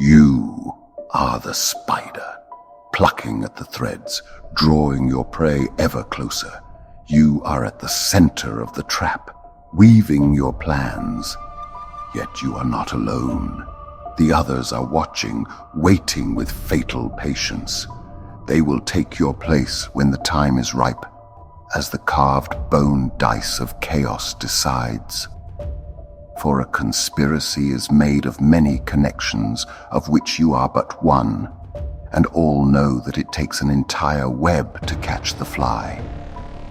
You are the spider, plucking at the threads, drawing your prey ever closer. You are at the center of the trap, weaving your plans. Yet you are not alone. The others are watching, waiting with fatal patience. They will take your place when the time is ripe, as the carved bone dice of chaos decides. For a conspiracy is made of many connections, of which you are but one, and all know that it takes an entire web to catch the fly,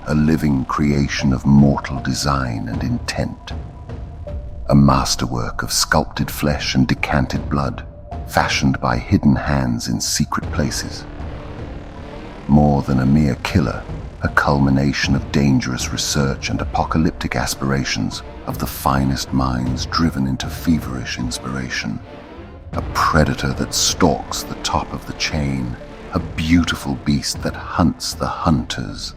a living creation of mortal design and intent. A masterwork of sculpted flesh and decanted blood, fashioned by hidden hands in secret places. More than a mere killer, a culmination of dangerous research and apocalyptic aspirations of the finest minds driven into feverish inspiration. A predator that stalks the top of the chain, a beautiful beast that hunts the hunters.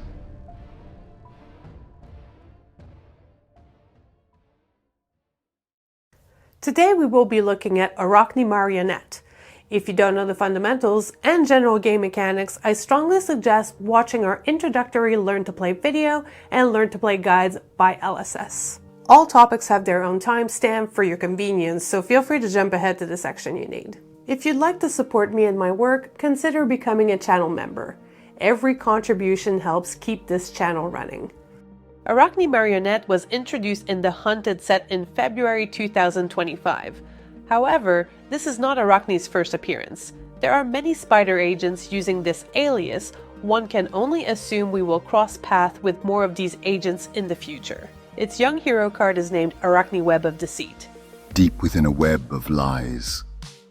Today we will be looking at Arakni Marionette. If you don't know the fundamentals and general game mechanics, I strongly suggest watching our introductory Learn to Play video and Learn to Play guides by LSS. All topics have their own timestamp for your convenience, so feel free to jump ahead to the section you need. If you'd like to support me and my work, consider becoming a channel member. Every contribution helps keep this channel running. Arakni Marionette was introduced in the Hunted set in February 2025. However, this is not Arakni's first appearance. There are many spider agents using this alias. One can only assume we will cross paths with more of these agents in the future. Its young hero card is named Arakni Web of Deceit. Deep within a web of lies,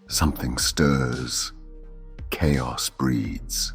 something stirs. Chaos breeds.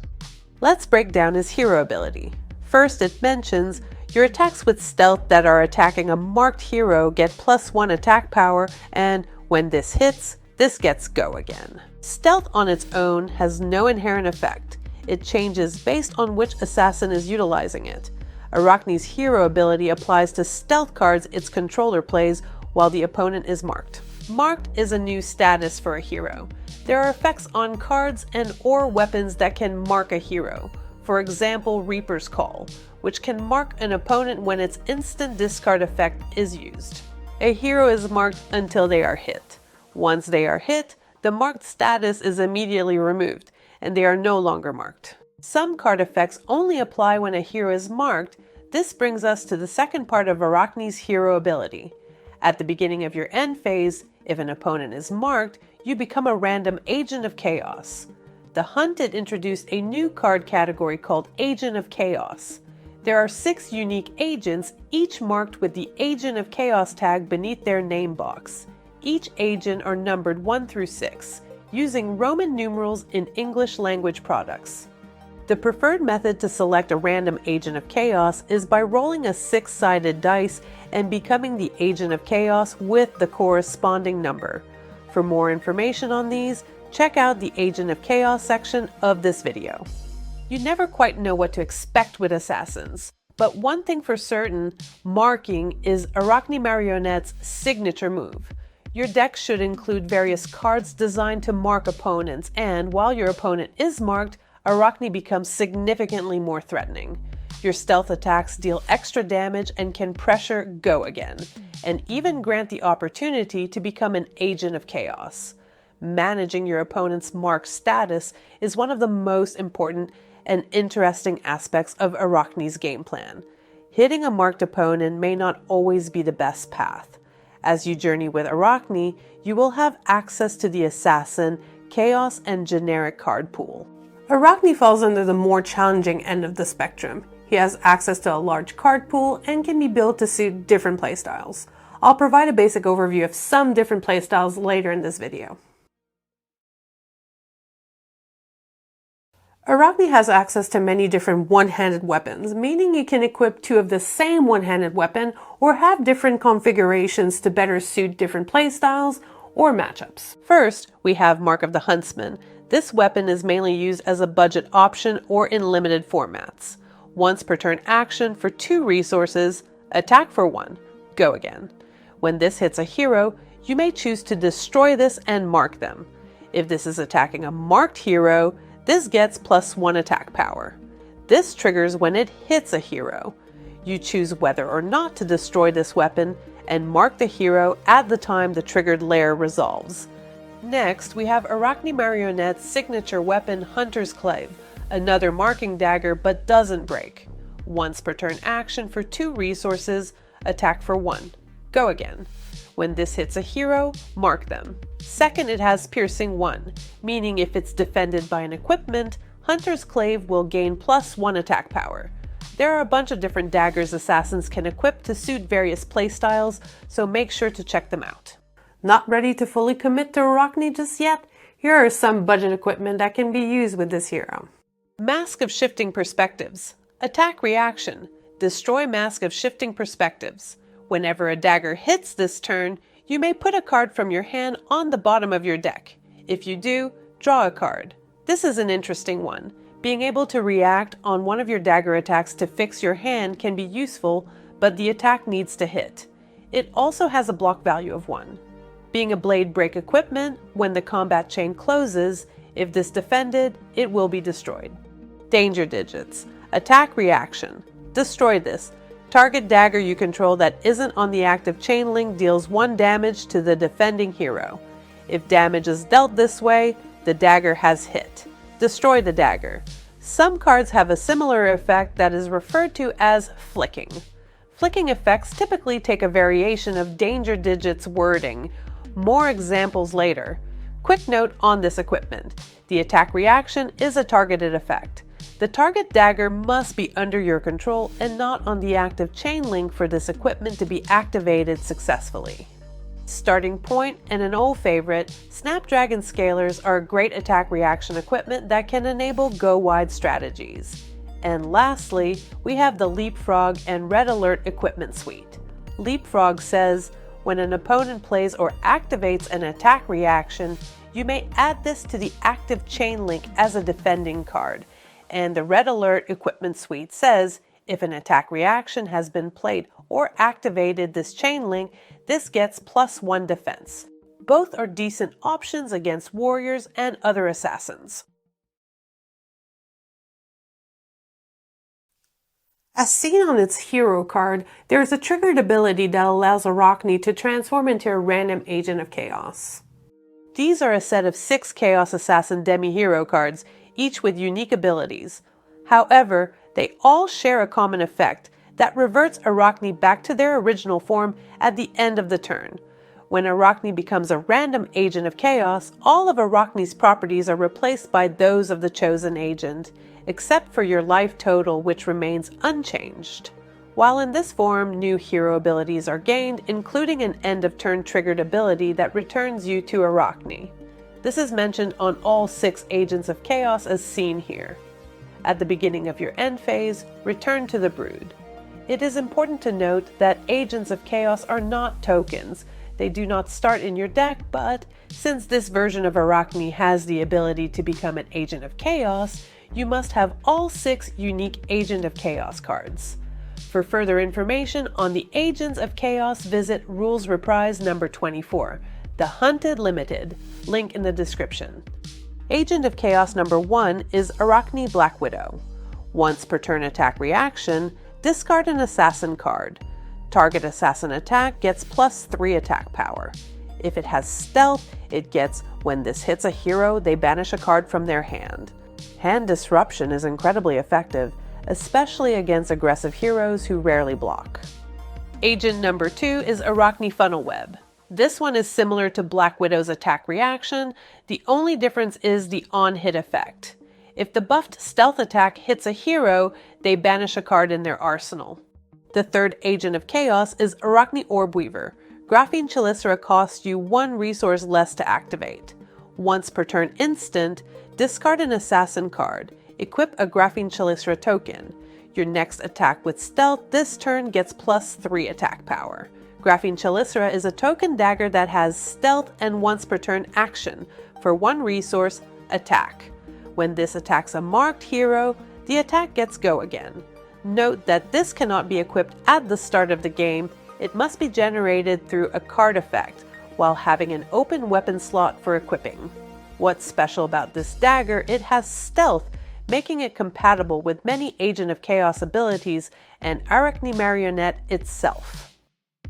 Let's break down his hero ability. First, it mentions your attacks with stealth that are attacking a marked hero get +1 attack power, and when this hits, this gets go again. Stealth on its own has no inherent effect. It changes based on which assassin is utilizing it. Arakni's hero ability applies to stealth cards its controller plays while the opponent is marked. Marked is a new status for a hero. There are effects on cards and/or weapons that can mark a hero. For example, Reaper's Call, which can mark an opponent when its instant discard effect is used. A hero is marked until they are hit. Once they are hit, the marked status is immediately removed, and they are no longer marked. Some card effects only apply when a hero is marked. This brings us to the second part of Arakni's hero ability. At the beginning of your end phase, if an opponent is marked, you become a random agent of chaos. The Hunted introduced a new card category called Agent of Chaos. There are 6 unique agents, each marked with the Agent of Chaos tag beneath their name box. Each agent are numbered 1 through 6, using Roman numerals in English language products. The preferred method to select a random Agent of Chaos is by rolling a 6-sided dice and becoming the Agent of Chaos with the corresponding number. For more information on these, check out the Agent of Chaos section of this video. You never quite know what to expect with assassins, but one thing for certain, marking is Arakni Marionette's signature move. Your deck should include various cards designed to mark opponents, and while your opponent is marked, Arakni becomes significantly more threatening. Your stealth attacks deal extra damage and can pressure go again, and even grant the opportunity to become an Agent of Chaos. Managing your opponent's mark status is one of the most important and interesting aspects of Arakni's game plan. Hitting a marked opponent may not always be the best path. As you journey with Arakni, you will have access to the Assassin, Chaos, and Generic card pool. Arakni falls under the more challenging end of the spectrum. He has access to a large card pool and can be built to suit different playstyles. I'll provide a basic overview of some different playstyles later in this video. Arakni has access to many different one-handed weapons, meaning you can equip 2 of the same one-handed weapon or have different configurations to better suit different playstyles or matchups. First, we have Mark of the Huntsman. This weapon is mainly used as a budget option or in limited formats. Once per turn action for 2 resources, attack for 1, go again. When this hits a hero, you may choose to destroy this and mark them. If this is attacking a marked hero, this gets +1 attack power. This triggers when it hits a hero. You choose whether or not to destroy this weapon and mark the hero at the time the triggered layer resolves. Next, we have Arakni Marionette's signature weapon, Hunter's Clave, another marking dagger but doesn't break. Once per turn action for 2 resources, attack for 1. Go again. When this hits a hero, mark them. Second, it has Piercing 1, meaning if it's defended by an equipment, Hunter's Clave will gain +1 attack power. There are a bunch of different daggers assassins can equip to suit various playstyles, so make sure to check them out. Not ready to fully commit to Arakni just yet? Here are some budget equipment that can be used with this hero. Mask of Shifting Perspectives. Attack reaction. Destroy Mask of Shifting Perspectives. Whenever a dagger hits this turn, you may put a card from your hand on the bottom of your deck. If you do, draw a card. This is an interesting one. Being able to react on one of your dagger attacks to fix your hand can be useful, but the attack needs to hit. It also has a block value of 1. Being a blade break equipment, when the combat chain closes, if this defended, it will be destroyed. Danger digits. Attack reaction. Destroy this. Target dagger you control that isn't on the active chain link deals 1 damage to the defending hero. If damage is dealt this way, the dagger has hit. Destroy the dagger. Some cards have a similar effect that is referred to as flicking. Flicking effects typically take a variation of danger digits wording. More examples later. Quick note on this equipment. The attack reaction is a targeted effect. The target dagger must be under your control and not on the active chain link for this equipment to be activated successfully. Starting Point and an old favorite, Snapdragon Scalers are a great attack reaction equipment that can enable go-wide strategies. And lastly, we have the Leapfrog and Red Alert equipment suite. Leapfrog says, when an opponent plays or activates an attack reaction, you may add this to the active chain link as a defending card. And the Red Alert equipment suite says, if an attack reaction has been played or activated this chain link, this gets +1 defense. Both are decent options against warriors and other assassins. As seen on its hero card, there is a triggered ability that allows Arakni to transform into a random agent of chaos. These are a set of 6 Chaos Assassin demi-hero cards, each with unique abilities. However, they all share a common effect that reverts Arakni back to their original form at the end of the turn. When Arakni becomes a random agent of chaos, all of Arakni's properties are replaced by those of the chosen agent, except for your life total, which remains unchanged. While in this form, new hero abilities are gained, including an end-of-turn triggered ability that returns you to Arakni. This is mentioned on all 6 agents of chaos as seen here. At the beginning of your end phase, return to the Brood. It is important to note that agents of chaos are not tokens. They do not start in your deck, but since this version of Arakni has the ability to become an agent of chaos, you must have all 6 unique Agent of Chaos cards. For further information on the Agents of Chaos, visit Rules Reprise number 24, The Hunted Limited, link in the description. Agent of Chaos number 1 is Arakni Black Widow. Once per turn attack reaction, discard an assassin card. Target assassin attack gets +3 attack power. If it has stealth, it gets, when this hits a hero, they banish a card from their hand. Hand disruption is incredibly effective, especially against aggressive heroes who rarely block. Agent number 2 is Arakni Funnel Web. This one is similar to Black Widow's attack reaction. The only difference is the on-hit effect. If the buffed stealth attack hits a hero, they banish a card in their arsenal. The third Agent of Chaos is Arakni Orb Weaver. Graphene Chelicera costs you 1 resource less to activate. Once per turn instant, discard an assassin card. Equip a Graphene Chelicera token. Your next attack with stealth this turn gets +3 attack power. Graphene Chelicera is a token dagger that has stealth and once per turn action. For 1 resource, attack. When this attacks a marked hero, the attack gets go again. Note that this cannot be equipped at the start of the game. It must be generated through a card effect, while having an open weapon slot for equipping. What's special about this dagger? It has stealth, making it compatible with many Agent of Chaos abilities and Arakni Marionette itself.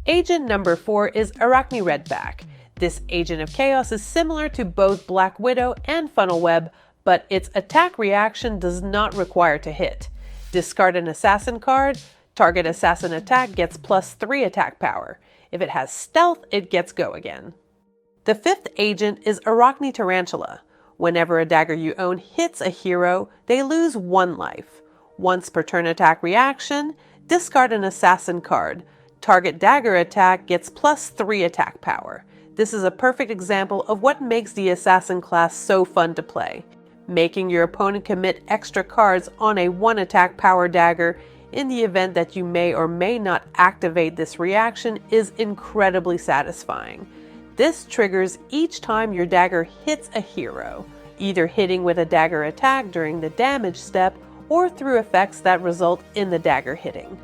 Agent number 4 is Arakni Redback. This Agent of Chaos is similar to both Black Widow and Funnel Web, but its attack reaction does not require to hit. Discard an assassin card, target assassin attack gets +3 attack power. If it has stealth, it gets go again. The 5th agent is Arakni Tarantula. Whenever a dagger you own hits a hero, they lose 1 life. Once per turn attack reaction, discard an assassin card. Target dagger attack gets +3 attack power. This is a perfect example of what makes the assassin class so fun to play. Making your opponent commit extra cards on a 1 attack power dagger in the event that you may or may not activate this reaction is incredibly satisfying. This triggers each time your dagger hits a hero, either hitting with a dagger attack during the damage step or through effects that result in the dagger hitting.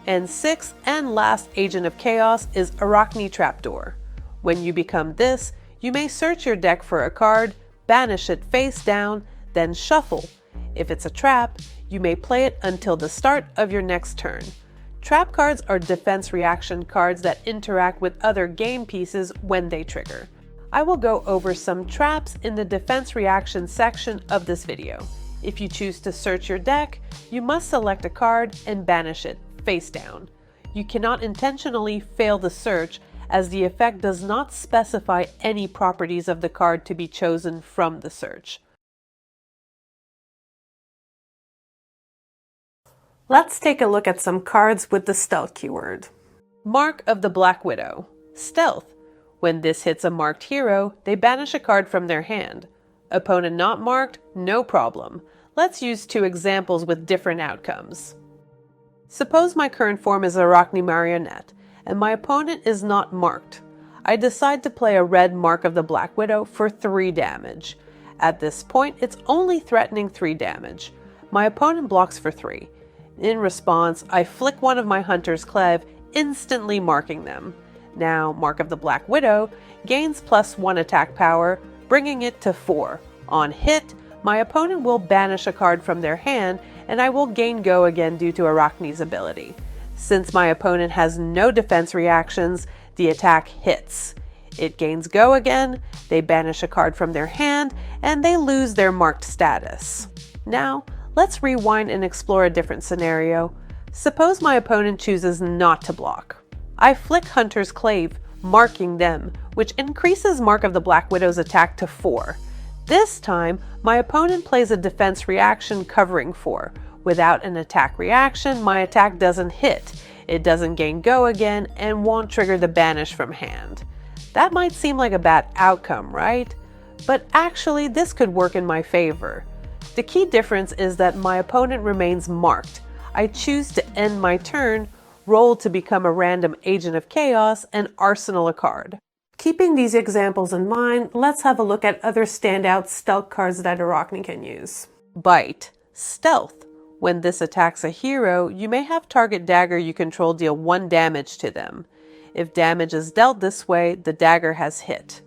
And 6th and last Agent of Chaos is Arakni Trapdoor. When you become this, you may search your deck for a card, banish it face down, then shuffle. If it's a trap, you may play it until the start of your next turn. Trap cards are defense reaction cards that interact with other game pieces when they trigger. I will go over some traps in the defense reaction section of this video. If you choose to search your deck, you must select a card and banish it face down. You cannot intentionally fail the search, as the effect does not specify any properties of the card to be chosen from the search. Let's take a look at some cards with the stealth keyword. Mark of the Black Widow. Stealth. When this hits a marked hero, they banish a card from their hand. Opponent not marked? No problem. Let's use 2 examples with different outcomes. Suppose my current form is Arakni Marionette, and my opponent is not marked. I decide to play a red Mark of the Black Widow for 3 damage. At this point, it's only threatening 3 damage. My opponent blocks for 3. In response, I flick one of my Hunter's Cleave, instantly marking them. Now, Mark of the Black Widow gains +1 attack power, bringing it to 4. On hit, my opponent will banish a card from their hand, and I will gain go again due to Arakni's ability. Since my opponent has no defense reactions, the attack hits. It gains go again, they banish a card from their hand, and they lose their marked status. Now, let's rewind and explore a different scenario. Suppose my opponent chooses not to block. I flick Hunter's Cleave, marking them, which increases Mark of the Black Widow's attack to 4. This time, my opponent plays a defense reaction covering 4. Without an attack reaction, my attack doesn't hit. It doesn't gain go again and won't trigger the banish from hand. That might seem like a bad outcome, right? But actually, this could work in my favor. The key difference is that my opponent remains marked. I choose to end my turn, roll to become a random Agent of Chaos, and arsenal a card. Keeping these examples in mind, let's have a look at other standout stealth cards that Arakni can use. Bite. Stealth. When this attacks a hero, you may have target dagger you control deal 1 damage to them. If damage is dealt this way, the dagger has hit.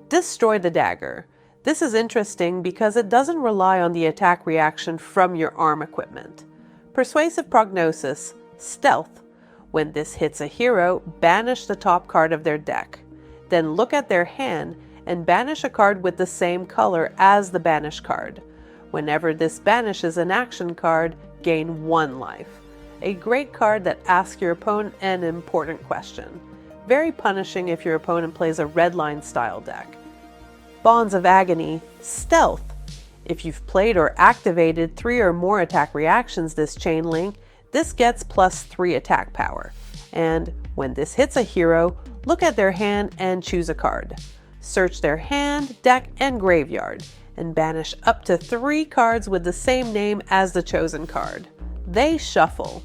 Destroy the dagger. This is interesting because it doesn't rely on the attack reaction from your arm equipment. Persuasive Prognosis. Stealth. When this hits a hero, banish the top card of their deck. Then look at their hand and banish a card with the same color as the banished card. Whenever this banishes an action card, gain 1 life. A great card that asks your opponent an important question. Very punishing if your opponent plays a Redline style deck. Bonds of Agony. Stealth. If you've played or activated 3 or more attack reactions this chain link, this gets +3 attack power. And when this hits a hero, look at their hand and choose a card. Search their hand, deck, and graveyard, and banish up to 3 cards with the same name as the chosen card. They shuffle.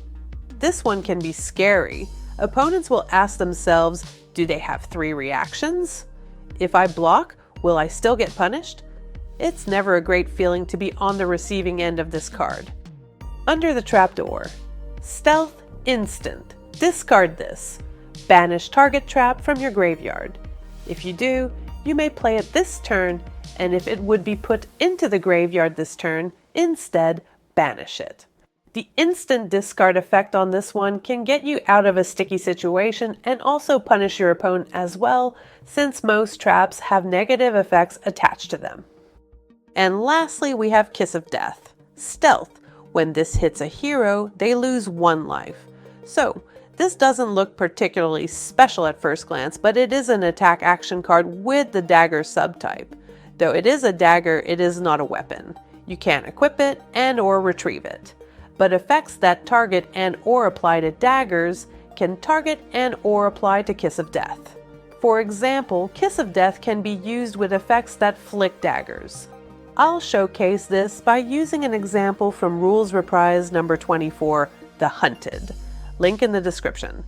This one can be scary. Opponents will ask themselves, do they have 3 reactions? If I block, will I still get punished? It's never a great feeling to be on the receiving end of this card. Under the Trapdoor. Stealth. Instant. Discard this. Banish target trap from your graveyard. If you do, you may play it this turn, and if it would be put into the graveyard this turn, instead banish it. The instant discard effect on this one can get you out of a sticky situation and also punish your opponent as well, since most traps have negative effects attached to them. And lastly, we have Kiss of Death. Stealth. When this hits a hero, they lose 1 life. So, this doesn't look particularly special at first glance, but it is an attack action card with the dagger subtype. Though it is a dagger, it is not a weapon. You can't equip it and/or retrieve it. But effects that target and/or apply to daggers can target and/or apply to Kiss of Death. For example, Kiss of Death can be used with effects that flick daggers. I'll showcase this by using an example from Rules Reprise number 24, The Hunted. Link in the description.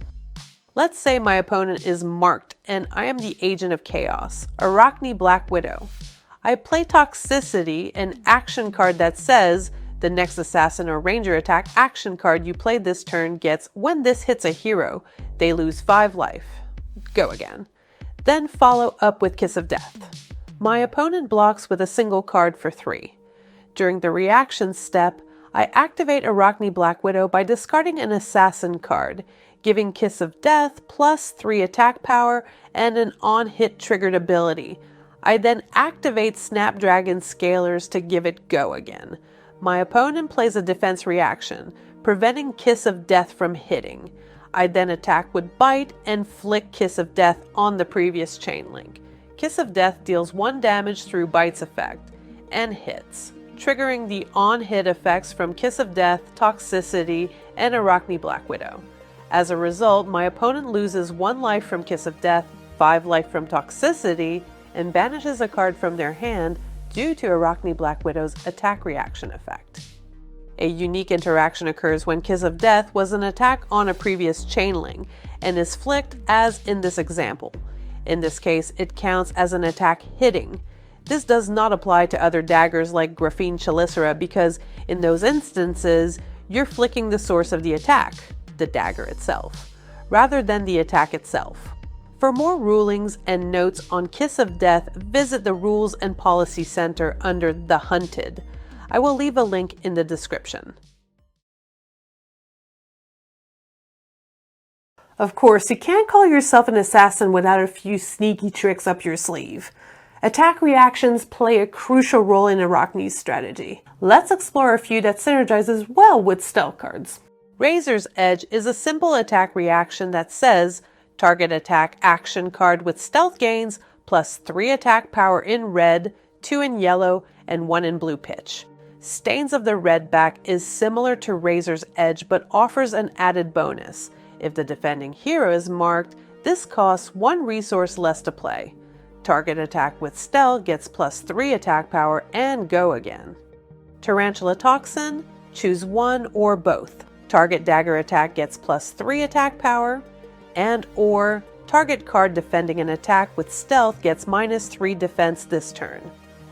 Let's say my opponent is marked and I am the Agent of Chaos, Arakni Black Widow. I play Toxicity, an action card that says, the next assassin or ranger attack action card you played this turn gets, when this hits a hero, they lose 5 life. Go again. Then follow up with Kiss of Death. My opponent blocks with a single card for 3. During the reaction step, I activate Arakni Black Widow by discarding an assassin card, giving Kiss of Death plus 3 attack power and an on-hit triggered ability. I then activate Snapdragon Scalers to give it go again. My opponent plays a defense reaction, preventing Kiss of Death from hitting. I then attack with Bite and flick Kiss of Death on the previous chain link. Kiss of Death deals 1 damage through Bite's effect, and hits, triggering the on-hit effects from Kiss of Death, Toxicity, and Arakni Black Widow. As a result, my opponent loses 1 life from Kiss of Death, 5 life from Toxicity, and banishes a card from their hand due to Arakni Black Widow's attack reaction effect. A unique interaction occurs when Kiss of Death was an attack on a previous chain link and is flicked as in this example. In this case, it counts as an attack hitting. This does not apply to other daggers like Graphene Chelicera because in those instances, you're flicking the source of the attack, the dagger itself, rather than the attack itself. For more rulings and notes on Kiss of Death, visit the Rules and Policy Center under The Hunted. I will leave a link in the description. Of course, you can't call yourself an assassin without a few sneaky tricks up your sleeve. Attack reactions play a crucial role in Arakni's strategy. Let's explore a few that synergizes well with stealth cards. Razor's Edge is a simple attack reaction that says, target attack action card with stealth gains plus 3 attack power in red, 2 in yellow, and 1 in blue pitch. Stains of the Red back is similar to Razor's Edge but offers an added bonus. If the defending hero is marked, this costs 1 resource less to play. Target attack with stealth gets plus 3 attack power and go again. Tarantula Toxin, choose one or both. Target dagger attack gets plus 3 attack power, and or target card defending an attack with stealth gets minus 3 defense this turn.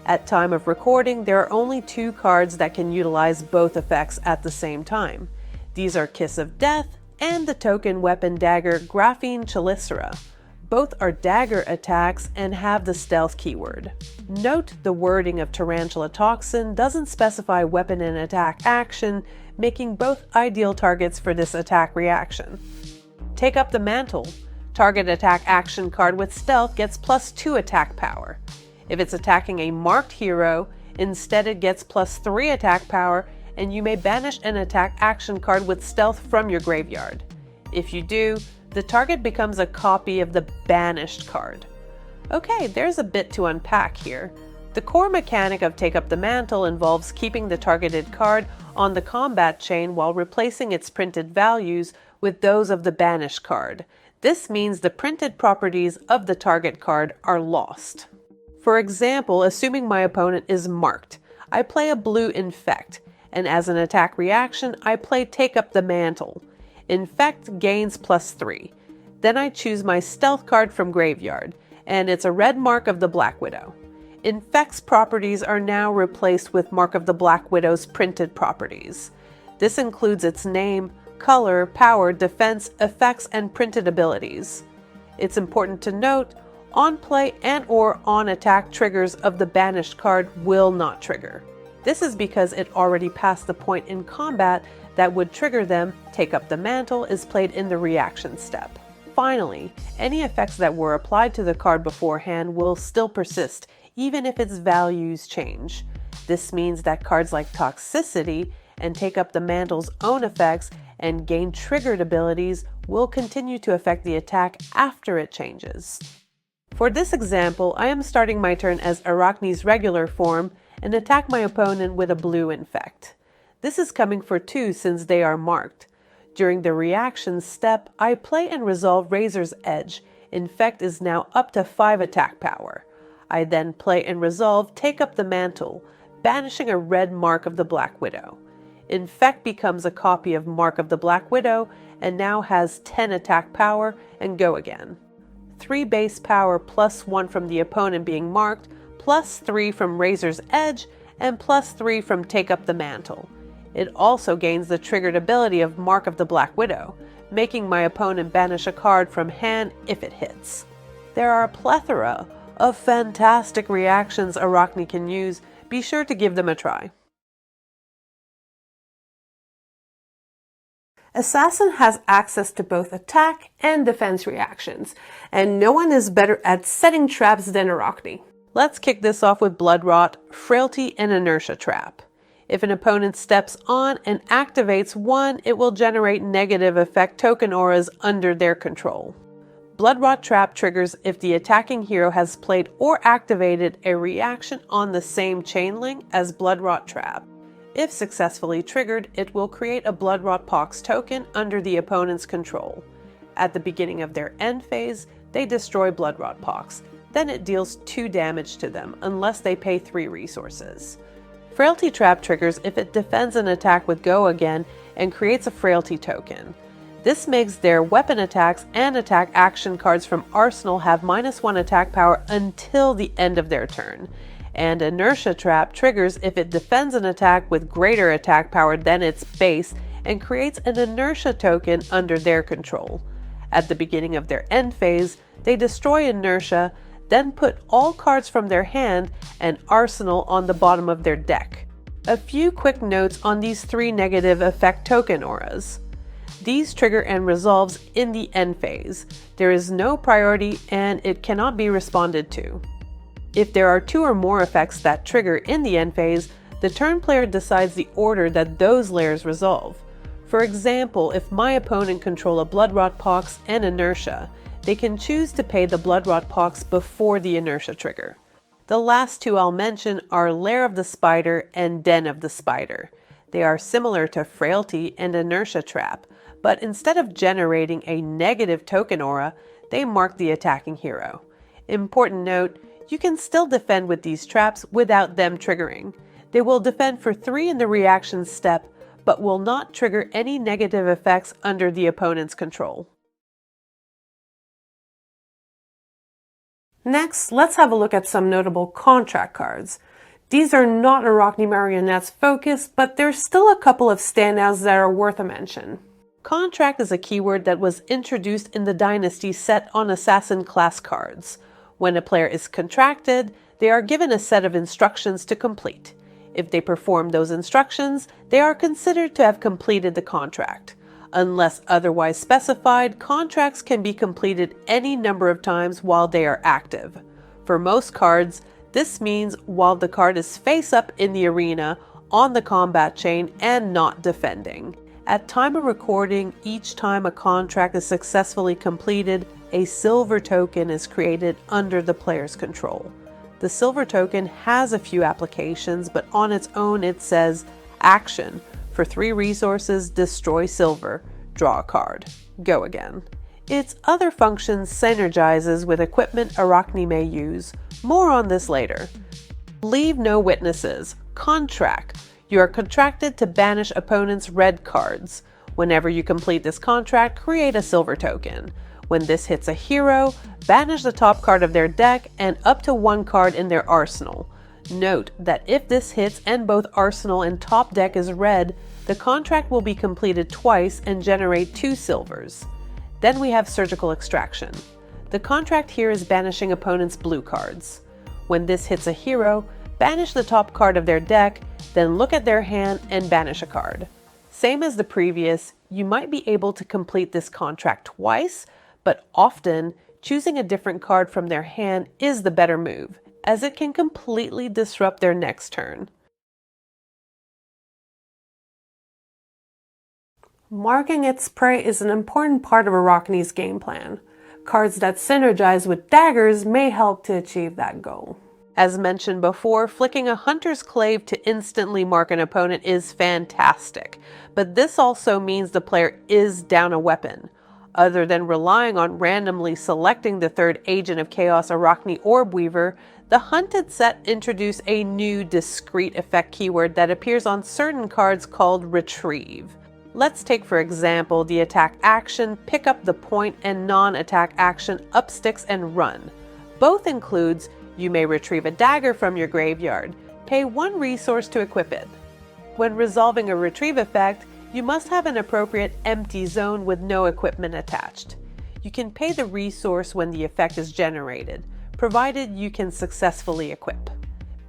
At time of recording, there are only 2 cards that can utilize both effects at the same time. These are Kiss of Death and the token weapon dagger Graphene Chelicera. Both are dagger attacks and have the stealth keyword. Note the wording of Tarantula Toxin doesn't specify weapon and attack action, making both ideal targets for this attack reaction. Take up the Mantle. Target attack action card with stealth gets plus 2 attack power. If it's attacking a marked hero, instead it gets plus 3 attack power, and you may banish an attack action card with stealth from your graveyard. If you do, the target becomes a copy of the banished card. Okay, there's a bit to unpack here. The core mechanic of Take Up the Mantle involves keeping the targeted card on the combat chain while replacing its printed values with those of the banished card. This means the printed properties of the target card are lost. For example, assuming my opponent is marked, I play a blue Infect, and as an attack reaction, I play Take Up the Mantle. Infect gains plus 3. Then I choose my stealth card from graveyard, and it's a red Mark of the Black Widow. Infect's properties are now replaced with Mark of the Black Widow's printed properties. This includes its name, color, power, defense, effects, and printed abilities. It's important to note, On play and or on attack triggers of the banished card will not trigger. This is because it already passed the point in combat that would trigger them. Take Up the Mantle is played in the reaction step. Finally, any effects that were applied to the card beforehand will still persist, even if its values change. This means that cards like Toxicity and Take Up the Mantle's own effects and gain triggered abilities will continue to affect the attack after it changes. For this example, I am starting my turn as Arakni's regular form and attack my opponent with a blue infect. This is coming for 2 since they are marked. During the reaction step, I play and resolve Razor's Edge. Infect is now up to 5 attack power. I then play and resolve Take Up the Mantle, banishing a red Mark of the Black Widow. Infect becomes a copy of Mark of the Black Widow and now has 10 attack power and go again. 3 base power plus 1 from the opponent being marked, plus 3 from Razor's Edge, and plus 3 from Take Up the Mantle. It also gains the triggered ability of Mark of the Black Widow, making my opponent banish a card from hand if it hits. There are a plethora of fantastic reactions Arakni can use. Be sure to give them a try. Assassin has access to both attack and defense reactions, and no one is better at setting traps than Arakni. Let's kick this off with Blood Rot, Frailty, and Inertia Trap. If an opponent steps on and activates one, it will generate negative effect token auras under their control. Blood Rot Trap triggers if the attacking hero has played or activated a reaction on the same chain link as Blood Rot Trap. If successfully triggered, it will create a Blood Rot Pox token under the opponent's control. At the beginning of their end phase, they destroy Blood Rot Pox. Then it deals 2 damage to them unless they pay 3 resources. Frailty Trap triggers if it defends an attack with Go Again and creates a Frailty token. This makes their weapon attacks and attack action cards from Arsenal have -1 attack power until the end of their turn. And Inertia Trap triggers if it defends an attack with greater attack power than its base and creates an Inertia token under their control. At the beginning of their end phase, they destroy Inertia, then put all cards from their hand and arsenal on the bottom of their deck. A few quick notes on these 3 negative effect token auras. These trigger and resolves in the end phase. There is no priority and it cannot be responded to. If there are 2 or more effects that trigger in the end phase, the turn player decides the order that those layers resolve. For example, if my opponent control a Blood Rot Pox and Inertia, they can choose to pay the Blood Rot Pox before the Inertia trigger. The last 2 I'll mention are Lair of the Spider and Den of the Spider. They are similar to Frailty and Inertia Trap, but instead of generating a negative token aura, they mark the attacking hero. Important note, you can still defend with these traps without them triggering. They will defend for 3 in the reaction step, but will not trigger any negative effects under the opponent's control. Next, let's have a look at some notable contract cards. These are not Arakni Marionette's focus, but there's still a couple of standouts that are worth a mention. Contract is a keyword that was introduced in the Dynasty set on Assassin class cards. When a player is contracted, they are given a set of instructions to complete. If they perform those instructions, they are considered to have completed the contract. Unless otherwise specified, contracts can be completed any number of times while they are active. For most cards, this means while the card is face up in the arena, on the combat chain, and not defending. At time of recording, each time a contract is successfully completed, a silver token is created under the player's control. The silver token has a few applications, but on its own it says, Action. For 3 resources, destroy silver. Draw a card. Go again. Its other functions synergizes with equipment Arakni may use. More on this later. Leave no witnesses. Contract. You are contracted to banish opponent's red cards. Whenever you complete this contract, create a silver token. When this hits a hero, banish the top card of their deck and up to 1 card in their arsenal. Note that if this hits and both arsenal and top deck is red, the contract will be completed twice and generate 2 silvers. Then we have Surgical Extraction. The contract here is banishing opponent's blue cards. When this hits a hero, banish the top card of their deck, then look at their hand and banish a card. Same as the previous, you might be able to complete this contract twice, but often choosing a different card from their hand is the better move, as it can completely disrupt their next turn. Marking its prey is an important part of Arakni's game plan. Cards that synergize with daggers may help to achieve that goal. As mentioned before, flicking a Hunter's Clave to instantly mark an opponent is fantastic, but this also means the player is down a weapon. Other than relying on randomly selecting the third Agent of Chaos Arakni Orb Weaver, the Hunted set introduced a new discrete effect keyword that appears on certain cards called Retrieve. Let's take for example the attack action Pick Up the Point and non-attack action Up Sticks and Run. Both includes you may retrieve a dagger from your graveyard. Pay 1 resource to equip it. When resolving a retrieve effect, you must have an appropriate empty zone with no equipment attached. You can pay the resource when the effect is generated, provided you can successfully equip.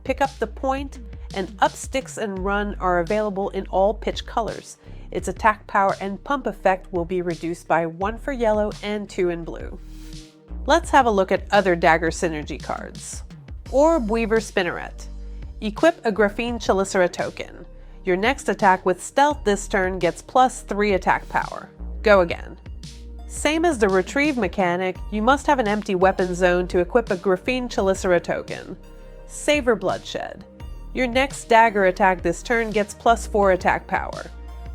Pick Up the Point and Up Sticks and Run are available in all pitch colors. Its attack power and pump effect will be reduced by 1 for yellow and 2 in blue. Let's have a look at other dagger synergy cards. Orb Weaver Spinneret. Equip a Graphene Chelicera token. Your next attack with stealth this turn gets +3 attack power. Go again. Same as the retrieve mechanic, you must have an empty weapon zone to equip a Graphene Chelicera token. Savor Bloodshed. Your next dagger attack this turn gets +4 attack power.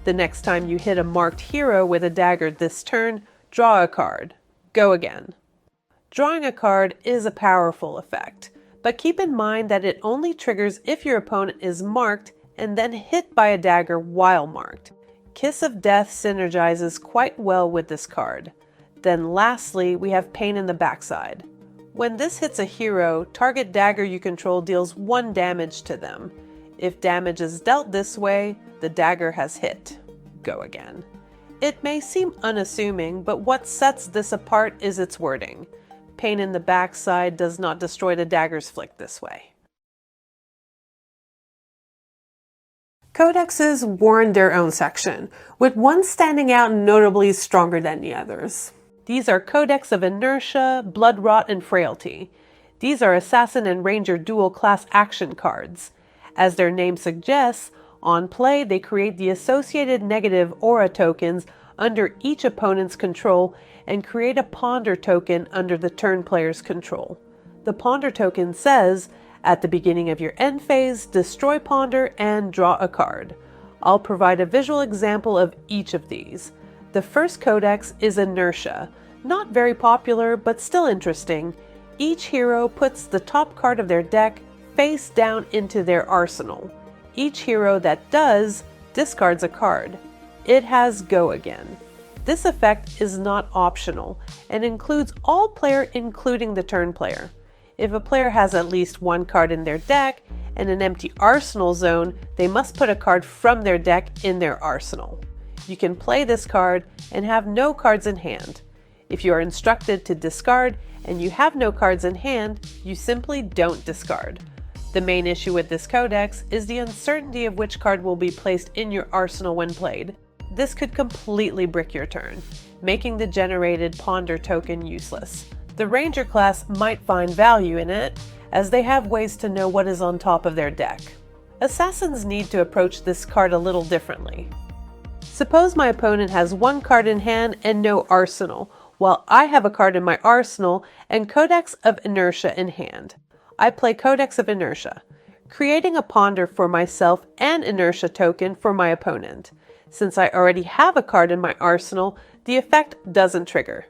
The next time you hit a marked hero with a dagger this turn, draw a card. Go again. Drawing a card is a powerful effect, but keep in mind that it only triggers if your opponent is marked and then hit by a dagger while marked. Kiss of Death synergizes quite well with this card. Then lastly, we have Pain in the Backside. When this hits a hero, target dagger you control deals 1 damage to them. If damage is dealt this way, the dagger has hit. Go again. It may seem unassuming, but what sets this apart is its wording. Pain in the Backside does not destroy the daggers flicked this way. Codexes warrant their own section, with one standing out notably stronger than the others. These are Codex of Inertia, Blood Rot, and Frailty. These are Assassin and Ranger dual class action cards. As their name suggests, on play they create the associated negative aura tokens under each opponent's control and create a ponder token under the turn player's control. The ponder token says, at the beginning of your end phase, destroy ponder and draw a card. I'll provide a visual example of each of these. The first codex is Inertia. Not very popular, but still interesting. Each hero puts the top card of their deck face down into their arsenal. Each hero that does discards a card. It has Go Again. This effect is not optional and includes all player including the turn player. If a player has at least 1 card in their deck and an empty arsenal zone, they must put a card from their deck in their arsenal. You can play this card and have no cards in hand. If you are instructed to discard and you have no cards in hand, you simply don't discard. The main issue with this codex is the uncertainty of which card will be placed in your arsenal when played. This could completely brick your turn, making the generated ponder token useless. The Ranger class might find value in it, as they have ways to know what is on top of their deck. Assassins need to approach this card a little differently. Suppose my opponent has 1 card in hand and no arsenal, while I have a card in my arsenal and Codex of Inertia in hand. I play Codex of Inertia, creating a ponder for myself and Inertia token for my opponent. Since I already have a card in my arsenal, the effect doesn't trigger.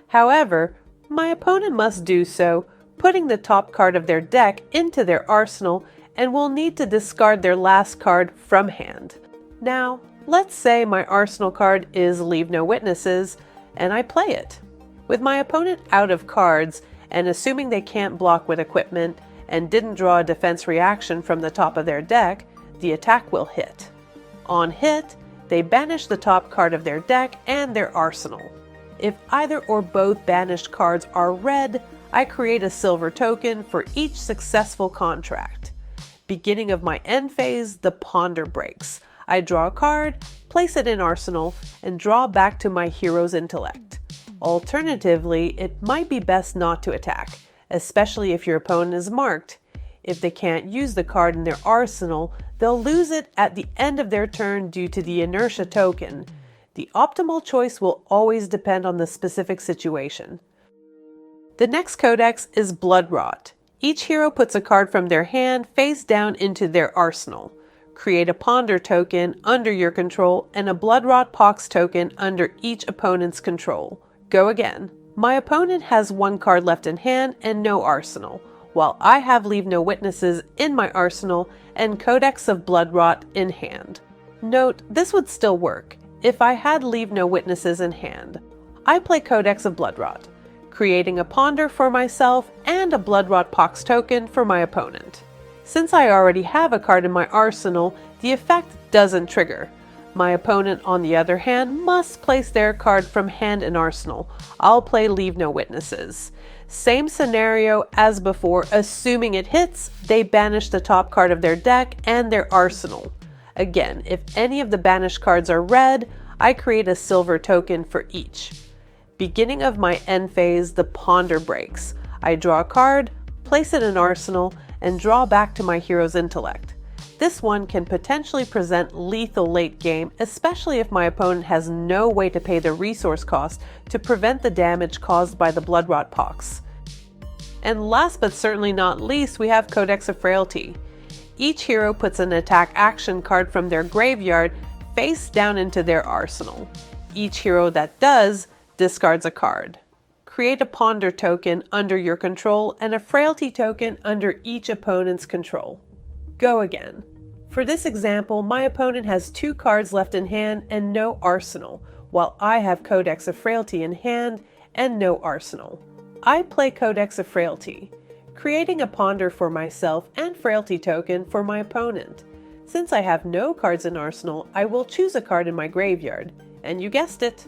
However, my opponent must do so, putting the top card of their deck into their arsenal and will need to discard their last card from hand. Now, let's say my arsenal card is Leave No Witnesses, and I play it. With my opponent out of cards, and assuming they can't block with equipment and didn't draw a defense reaction from the top of their deck, the attack will hit. On hit, they banish the top card of their deck and their arsenal. If either or both banished cards are red, I create a silver token for each successful contract. Beginning of my end phase, the ponder breaks. I draw a card, place it in arsenal, and draw back to my hero's intellect. Alternatively, it might be best not to attack, especially if your opponent is marked. If they can't use the card in their arsenal, they'll lose it at the end of their turn due to the inertia token. The optimal choice will always depend on the specific situation. The next codex is Blood Rot. Each hero puts a card from their hand face down into their arsenal. Create a Ponder token under your control and a Blood Rot Pox token under each opponent's control. Go again. My opponent has one card left in hand and no arsenal, while I have Leave No Witnesses in my arsenal and Codex of Blood Rot in hand. Note, this would still work if I had Leave No Witnesses in hand. I play Codex of Blood Rot, creating a Ponder for myself and a Blood Rot Pox token for my opponent. Since I already have a card in my arsenal, the effect doesn't trigger. My opponent, on the other hand, must place their card from hand in arsenal. I'll play Leave No Witnesses. Same scenario as before, assuming it hits, they banish the top card of their deck and their arsenal. Again, if any of the banished cards are red, I create a silver token for each. Beginning of my end phase, the ponder breaks. I draw a card, place it in arsenal, and draw back to my hero's intellect. This one can potentially present lethal late game, especially if my opponent has no way to pay the resource cost to prevent the damage caused by the Blood Rot Pox. And last but certainly not least, we have Codex of Frailty. Each hero puts an attack action card from their graveyard face down into their arsenal. Each hero that does discards a card. Create a Ponder token under your control and a Frailty token under each opponent's control. Go again. For this example, my opponent has 2 cards left in hand and no arsenal, while I have Codex of Frailty in hand and no arsenal. I play Codex of Frailty, creating a Ponder for myself and Frailty token for my opponent. Since I have no cards in arsenal, I will choose a card in my graveyard, and you guessed it,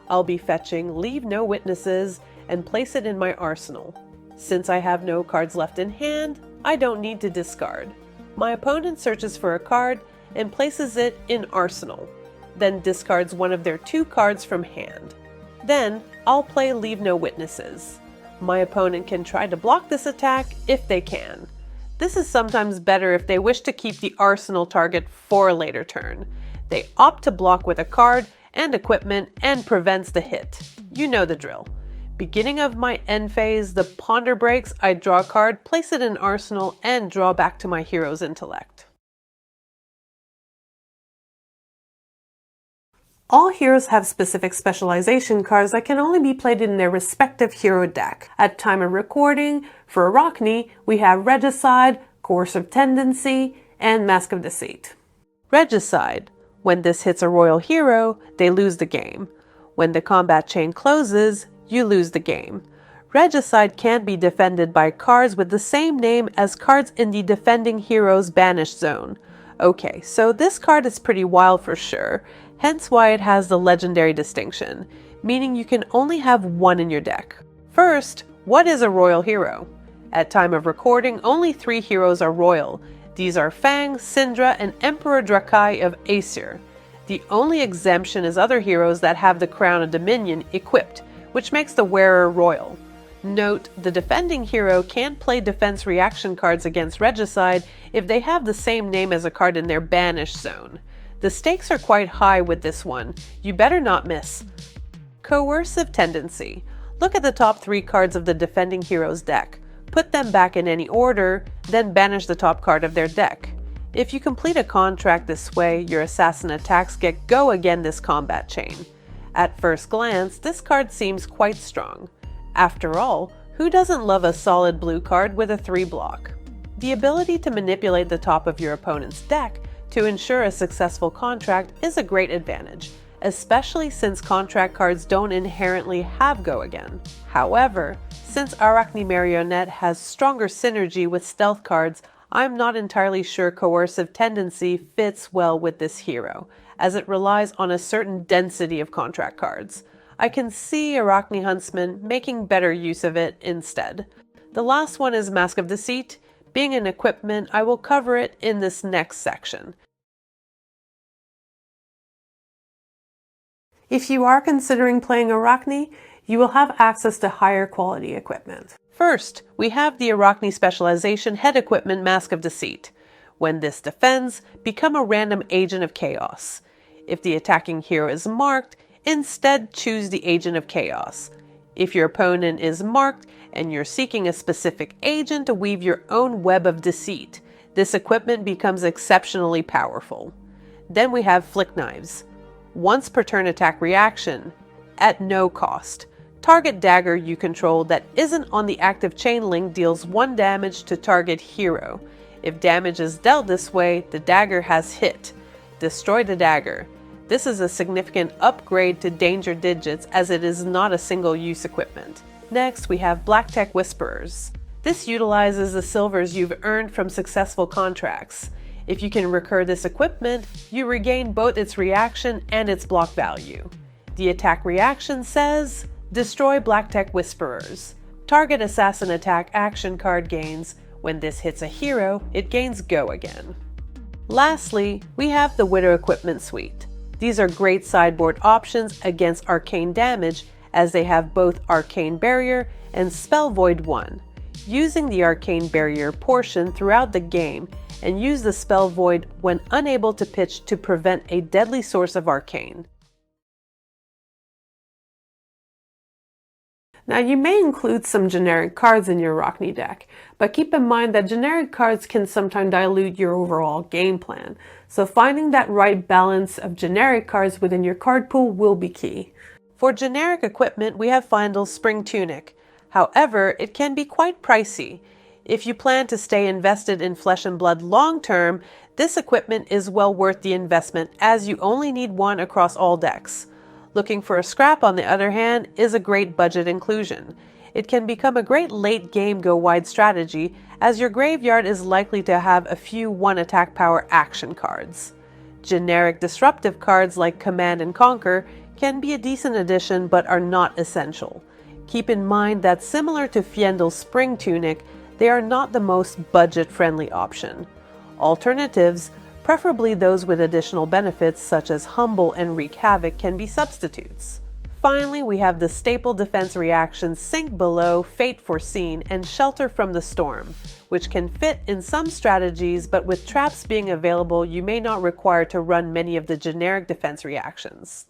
I'll be fetching Leave No Witnesses and place it in my arsenal. Since I have no cards left in hand, I don't need to discard. My opponent searches for a card and places it in arsenal, then discards one of their 2 cards from hand. Then, I'll play Leave No Witnesses. My opponent can try to block this attack if they can. This is sometimes better if they wish to keep the arsenal target for a later turn. They opt to block with a card and equipment and prevents the hit. You know the drill. Beginning of my end phase, the ponder breaks, I draw a card, place it in arsenal, and draw back to my hero's intellect. All heroes have specific specialization cards that can only be played in their respective hero deck. At time of recording, for Arakni, we have Regicide, Coercive Tendency, and Mask of Deceit. Regicide. When this hits a royal hero, they lose the game. When the combat chain closes, you lose the game. Regicide can be defended by cards with the same name as cards in the defending hero's banished zone. Okay, so this card is pretty wild for sure, hence why it has the legendary distinction, meaning you can only have one in your deck. First, what is a royal hero? At time of recording, only 3 heroes are royal. These are Fang, Syndra, and Emperor Drakai of Aesir. The only exemption is other heroes that have the Crown of Dominion equipped, which makes the wearer royal. Note, the defending hero can't play defense reaction cards against Regicide if they have the same name as a card in their banished zone. The stakes are quite high with this one. You better not miss. Coercive Tendency. Look at the top 3 cards of the defending hero's deck. Put them back in any order, then banish the top card of their deck. If you complete a contract this way, your assassin attacks get go again this combat chain. At first glance, this card seems quite strong. After all, who doesn't love a solid blue card with a 3 block? The ability to manipulate the top of your opponent's deck to ensure a successful contract is a great advantage, especially since contract cards don't inherently have go again. However, since Arakni Marionette has stronger synergy with stealth cards, I'm not entirely sure Coercive Tendency fits well with this hero, as it relies on a certain density of contract cards. I can see Arakni Huntsman making better use of it instead. The last one is Mask of Deceit. Being an equipment, I will cover it in this next section. If you are considering playing Arakni, you will have access to higher quality equipment. First, we have the Arakni Specialization Head Equipment Mask of Deceit. When this defends, become a random agent of chaos. If the attacking hero is marked, instead choose the Agent of Chaos. If your opponent is marked and you're seeking a specific agent to weave your own web of deceit, this equipment becomes exceptionally powerful. Then we have Flick Knives. Once per turn attack reaction, at no cost. Target dagger you control that isn't on the active chain link deals 1 damage to target hero. If damage is dealt this way, the dagger has hit. Destroy the dagger. This is a significant upgrade to Danger Digits as it is not a single-use equipment. Next, we have Black Tech Whisperers. This utilizes the silvers you've earned from successful contracts. If you can recur this equipment, you regain both its reaction and its block value. The attack reaction says, destroy Black Tech Whisperers. Target assassin attack action card gains. When this hits a hero, it gains go again. Lastly, we have the Widow Equipment Suite. These are great sideboard options against arcane damage as they have both Arcane Barrier and Spell Void 1. Using the Arcane Barrier portion throughout the game and use the Spell Void when unable to pitch to prevent a deadly source of Arcane. Now you may include some generic cards in your Arakni deck, but keep in mind that generic cards can sometimes dilute your overall game plan, so finding that right balance of generic cards within your card pool will be key. For generic equipment, we have Findle's Spring Tunic. However, it can be quite pricey. If you plan to stay invested in Flesh and Blood long term, this equipment is well worth the investment as you only need one across all decks. Looking for a scrap, on the other hand, is a great budget inclusion. It can become a great late game go wide strategy as your graveyard is likely to have a few 1 attack power action cards. Generic disruptive cards like Command and Conquer can be a decent addition but are not essential. Keep in mind that similar to Fyendel's Spring Tunic, they are not the most budget-friendly option. Alternatives, preferably those with additional benefits such as Humble and Wreak Havoc, can be substitutes. Finally, we have the staple defense reactions Sink Below, Fate Foreseen, and Shelter from the Storm, which can fit in some strategies, but with traps being available, you may not require to run many of the generic defense reactions.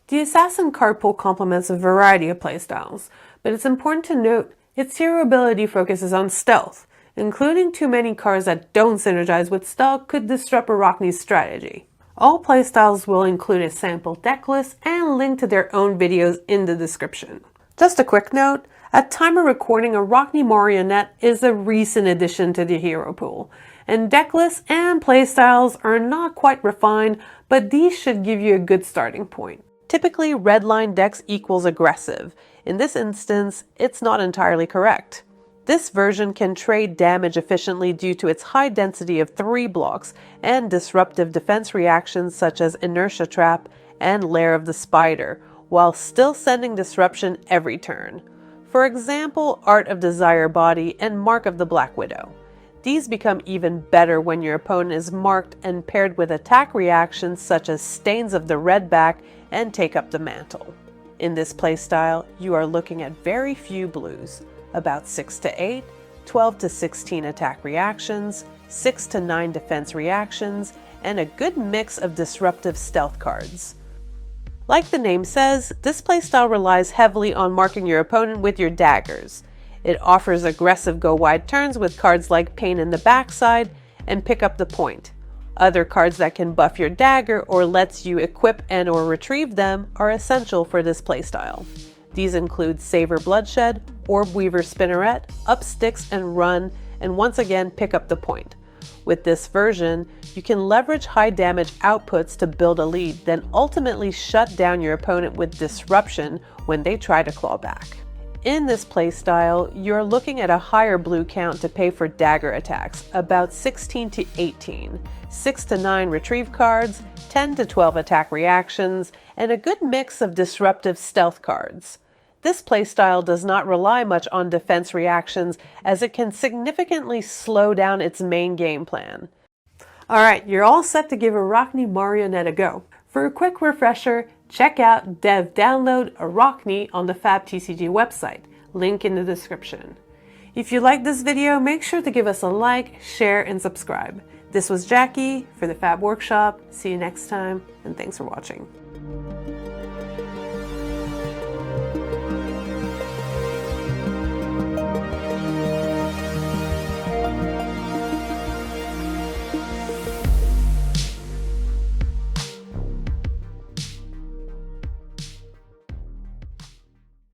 The Assassin card pool complements a variety of playstyles, but it's important to note its hero ability focuses on stealth. Including too many cards that don't synergize with stealth could disrupt Arakni's strategy. All playstyles will include a sample deck list and link to their own videos in the description. Just a quick note, at time of recording, Arakni Marionette is a recent addition to the hero pool, and deck lists and playstyles are not quite refined, but these should give you a good starting point. Typically, Redline decks equals aggressive. In this instance, it's not entirely correct. This version can trade damage efficiently due to its high density of 3 blocks and disruptive defense reactions such as Inertia Trap and Lair of the Spider, while still sending disruption every turn. For example, Art of Desire Body and Mark of the Black Widow. These become even better when your opponent is marked and paired with attack reactions such as Stains of the Redback and Take Up the Mantle. In this playstyle, you are looking at very few blues. About 6 to 8, 12 to 16 attack reactions, 6 to 9 defense reactions, and a good mix of disruptive stealth cards. Like the name says, this playstyle relies heavily on marking your opponent with your daggers. It offers aggressive go-wide turns with cards like Pain in the Backside and Pick Up the Point. Other cards that can buff your dagger or lets you equip and or retrieve them are essential for this playstyle. These include Savor Bloodshed, Orb Weaver Spinneret, Up Sticks and Run, and once again Pick Up the Point. With this version, you can leverage high damage outputs to build a lead, then ultimately shut down your opponent with Disruption when they try to claw back. In this playstyle, you're looking at a higher blue count to pay for dagger attacks, about 16 to 18, 6 to 9 retrieve cards, 10 to 12 attack reactions, and a good mix of disruptive stealth cards. This playstyle does not rely much on defense reactions, as it can significantly slow down its main game plan. Alright, you're all set to give Arakni Marionette a go. For a quick refresher, check out download Arakni on the Fab TCG website, link in the description. If you like this video, make sure to give us a like, share, and subscribe. This was Jackie for the Fab Workshop. See you next time, and thanks for watching.